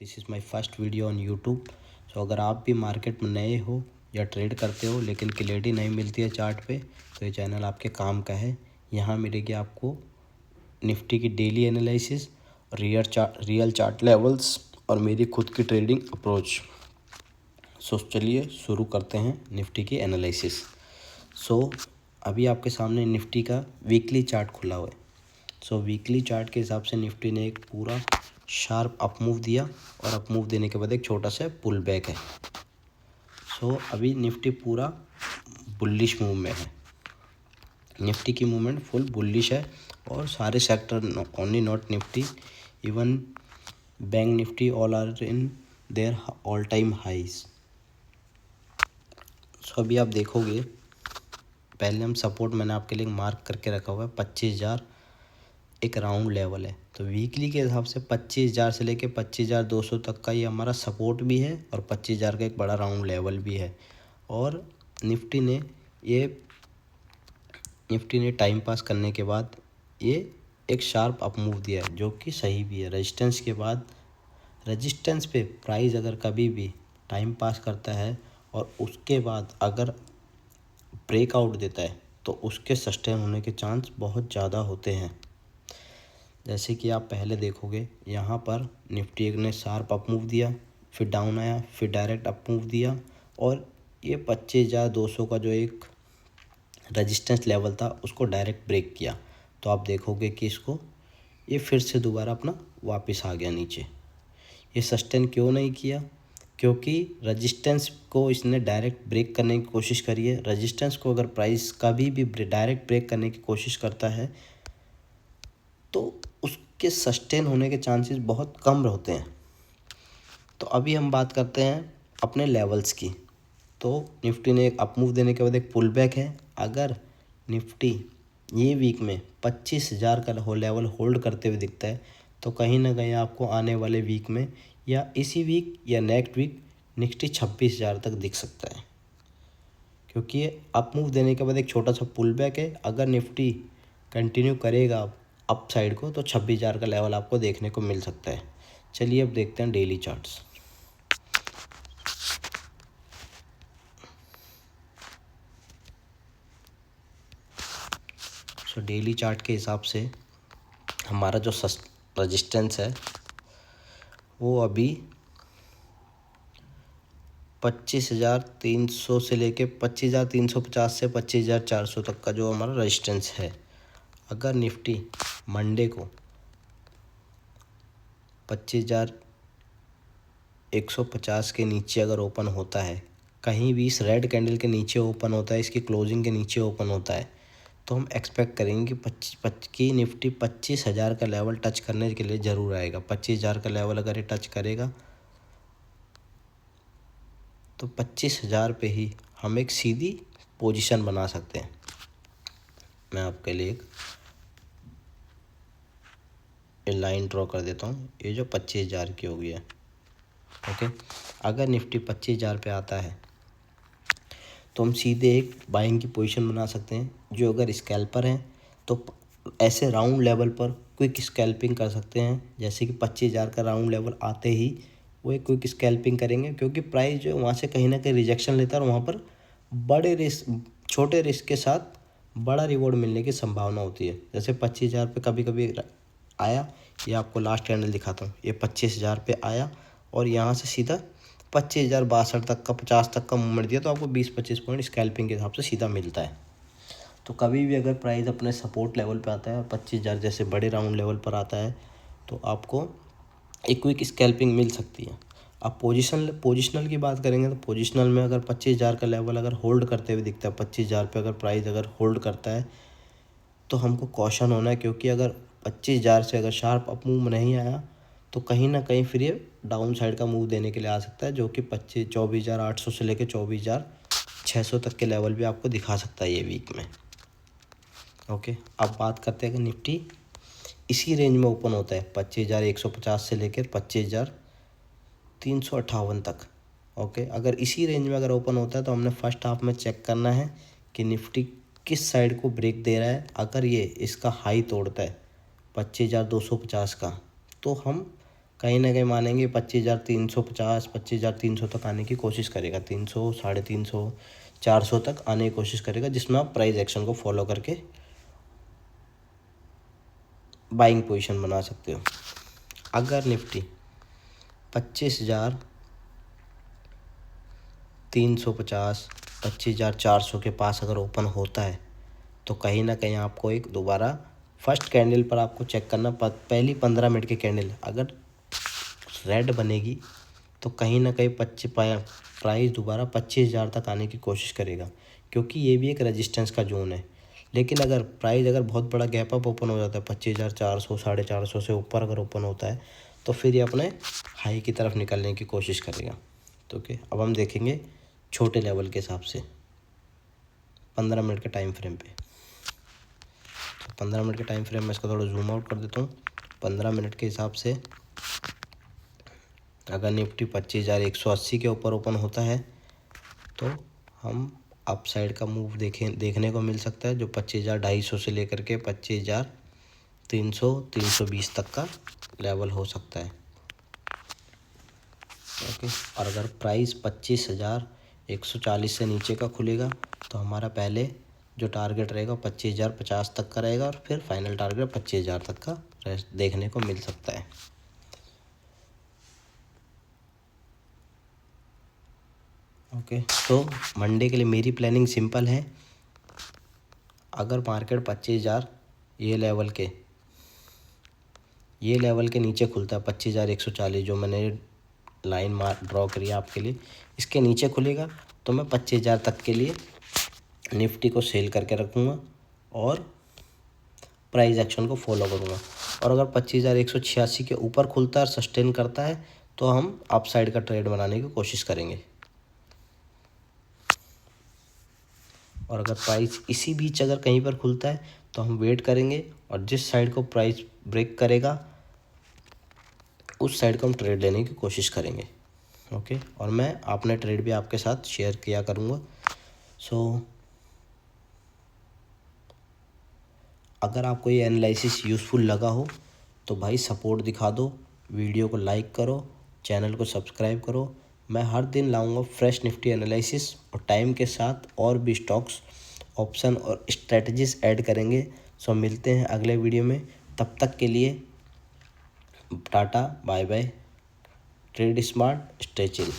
This is my first video on YouTube. So अगर आप भी मार्केट में नए हो या ट्रेड करते हो लेकिन क्लैरिटी नहीं मिलती है चार्ट पे, तो ये चैनल आपके काम का है। यहाँ मिलेगी आपको निफ्टी की daily analysis, real chart levels और मेरी खुद की ट्रेडिंग अप्रोच। सो चलिए शुरू करते हैं निफ्टी की एनालिसिस। सो अभी आपके सामने निफ्टी का वीकली चार्ट खुला हुआ है। सो वीकली चार्ट के हिसाब से निफ्टी ने एक पूरा शार्प अप मूव दिया और अप मूव देने के बाद एक छोटा सा पुल बैक है। सो अभी निफ्टी पूरा बुलिश मूव में है। निफ्टी की मूवमेंट फुल बुलिश है और सारे sector, only not Nifty, even bank Nifty, all are in their all time highs. So अभी आप देखोगे, पहले हम सपोर्ट, मैंने आपके लिए मार्क करके रखा हुआ है 25,000 एक राउंड लेवल है। तो वीकली के हिसाब से 25,000 से लेके 25,200 तक का ये हमारा सपोर्ट भी है और 25,000 का एक बड़ा राउंड लेवल भी है। और निफ्टी ने टाइम पास करने के बाद ये एक शार्प अप मूव दिया है जो कि सही भी है। रेजिस्टेंस के बाद, रेजिस्टेंस पे प्राइस अगर कभी भी टाइम पास करता है और उसके बाद अगर ब्रेकआउट देता है तो उसके सस्टेन होने के चांस बहुत ज़्यादा होते हैं। जैसे कि आप पहले देखोगे, यहाँ पर निफ्टी एक ने शार्प अप मूव दिया, फिर डाउन आया, फिर डायरेक्ट अप मूव दिया और ये 25,200 का जो एक रेजिस्टेंस लेवल था उसको डायरेक्ट ब्रेक किया। तो आप देखोगे कि इसको ये फिर से दोबारा अपना वापस आ गया नीचे। ये सस्टेन क्यों नहीं किया? क्योंकि रेजिस्टेंस को इसने डायरेक्ट ब्रेक करने की कोशिश करी है। रेजिस्टेंस को अगर प्राइस कभी भी डायरेक्ट ब्रेक करने की कोशिश करता है तो उसके सस्टेन होने के चांसेस बहुत कम होते हैं। तो अभी हम बात करते हैं अपने लेवल्स की। तो निफ्टी ने एक अप मूव देने के बाद एक पुल बैक है। अगर निफ्टी ये वीक में 25,000 का लेवल होल्ड करते हुए दिखता है तो कहीं ना कहीं आपको आने वाले वीक में या इसी वीक या नेक्स्ट वीक निफ्टी 26,000 तक दिख सकता है, क्योंकि ये अप मूव देने के बाद एक छोटा सा पुल बैक है। अगर निफ्टी कंटिन्यू करेगा अप साइड को तो 26,000 का लेवल आपको देखने को मिल सकता है। चलिए अब देखते हैं daily charts. So daily chart के हिसाब से हमारा जो रेजिस्टेंस है वो अभी 25,300 से लेके 25,350 से 25,400 तक का जो हमारा रेजिस्टेंस है। अगर निफ्टी मंडे को 25,150 के नीचे अगर ओपन होता है, कहीं भी इस रेड कैंडल के नीचे ओपन होता है, इसकी क्लोजिंग के नीचे ओपन होता है, तो हम एक्सपेक्ट करेंगे कि निफ्टी 25,000 का लेवल टच करने के लिए ज़रूर आएगा। 25,000 का लेवल अगर ये टच करेगा तो 25,000 पे ही हम एक सीधी पोजीशन बना सकते हैं। मैं आपके लिए एक लाइन ड्रॉ कर देता हूँ, ये जो 25,000 की हो गई है। ओके, अगर निफ्टी 25,000 पे आता है तो हम सीधे एक बाइंग की पोजीशन बना सकते हैं। जो अगर स्कैल्पर हैं तो ऐसे राउंड लेवल पर क्विक स्कैल्पिंग कर सकते हैं। जैसे कि 25,000 का राउंड लेवल आते ही वो एक क्विक स्कैल्पिंग करेंगे, क्योंकि प्राइस जो है वहाँ से कहीं ना कहीं रिजेक्शन लेता है और वहाँ पर छोटे रिस्क के साथ बड़ा रिवॉर्ड मिलने की संभावना होती है। जैसे 25,000 पे कभी कभी आया, ये आपको लास्ट कैंडल दिखाता हूँ, ये 25,000 पे आया और यहाँ से सीधा 25,062 तक का 50 तक का मूवमेंट दिया, तो आपको 20-25 पॉइंट स्कैल्पिंग के हिसाब से सीधा मिलता है। तो कभी भी अगर प्राइस अपने सपोर्ट लेवल पे आता है और 25,000 जैसे बड़े राउंड लेवल पर आता है तो आपको एक क्विक स्कैल्पिंग मिल सकती है। अब पोजिशनल की बात करेंगे तो पोजिशनल में अगर 25,000 का लेवल अगर होल्ड करते हुए दिखता है, 25,000 पे अगर प्राइस अगर होल्ड करता है तो हमको कॉशन होना है, क्योंकि अगर 25,000 से अगर शार्प अप मूव नहीं आया तो कहीं ना कहीं फिर ये डाउन साइड का मूव देने के लिए आ सकता है, जो कि 24,800 से लेकर 24,600 तक के लेवल भी आपको दिखा सकता है ये वीक में। ओके, अब बात करते हैं कि निफ्टी इसी रेंज में ओपन होता है 25,150 से लेकर 25,358 तक। ओके, अगर इसी रेंज में अगर ओपन होता है तो हमने फर्स्ट हाफ में चेक करना है कि निफ्टी किस साइड को ब्रेक दे रहा है। अगर ये इसका हाई तोड़ता है 25,250 का, तो हम कहीं ना कहीं मानेंगे 25,350, 25,300 तक आने की कोशिश करेगा। 300, 350, 400 तक आने की कोशिश करेगा, जिसमें आप प्राइस एक्शन को फॉलो करके बाइंग पोजीशन बना सकते हो। अगर निफ्टी 25,350, 25,400 के पास अगर ओपन होता है तो कहीं ना कहीं आपको एक दोबारा फर्स्ट कैंडल पर आपको चेक करना, पहली 15 मिनट की कैंडल अगर रेड बनेगी तो कहीं ना कहीं प्राइस दोबारा 25,000 तक आने की कोशिश करेगा, क्योंकि ये भी एक रेजिस्टेंस का जोन है। लेकिन अगर प्राइस अगर बहुत बड़ा गैप अप ओपन हो जाता है 25,400, 450 से ऊपर अगर ओपन होता है तो फिर ये अपने हाई की तरफ निकलने की कोशिश करेगा। तो ओके, अब हम देखेंगे छोटे लेवल के हिसाब से 15 मिनट के टाइम फ्रेम पे। 15 मिनट के टाइम फ्रेम में इसको थोड़ा जूम आउट कर देता हूँ। 15 मिनट के हिसाब से अगर निफ्टी 25,180 के ऊपर ओपन होता है तो हम अप साइड का मूव देखने को मिल सकता है, जो 25,250 से लेकर के 25,300, 320 तक का लेवल हो सकता है। ओके, और अगर प्राइस 25,140 से नीचे का खुलेगा तो हमारा पहले जो टारगेट रहेगा 25,050 तक का रहेगा, और फिर फाइनल टारगेट 25,000 तक का देखने को मिल सकता है। ओके, तो मंडे के लिए मेरी प्लानिंग सिंपल है। अगर मार्केट 25,000 ये लेवल के नीचे खुलता है, 25,140 जो मैंने लाइन ड्रॉ करी है आपके लिए, इसके नीचे खुलेगा तो मैं 25,000 तक के लिए निफ्टी को सेल करके रखूँगा और प्राइस एक्शन को फॉलो करूँगा। और अगर 25,186 के ऊपर खुलता है और सस्टेन करता है तो हम अपसाइड का ट्रेड बनाने की कोशिश करेंगे। और अगर प्राइस इसी बीच अगर कहीं पर खुलता है तो हम वेट करेंगे, और जिस साइड को प्राइस ब्रेक करेगा उस साइड को हम ट्रेड लेने की कोशिश करेंगे। ओके, और मैं अपना ट्रेड भी आपके साथ शेयर किया करूँगा। सो अगर आपको ये एनालिसिस यूज़फुल लगा हो तो भाई सपोर्ट दिखा दो, वीडियो को लाइक करो, चैनल को सब्सक्राइब करो। मैं हर दिन लाऊंगा फ्रेश निफ्टी एनालिसिस, और टाइम के साथ और भी स्टॉक्स, ऑप्शन और स्ट्रेटजीज ऐड करेंगे। सो मिलते हैं अगले वीडियो में, तब तक के लिए ta-ta, bye bye, trade smart, stay chill.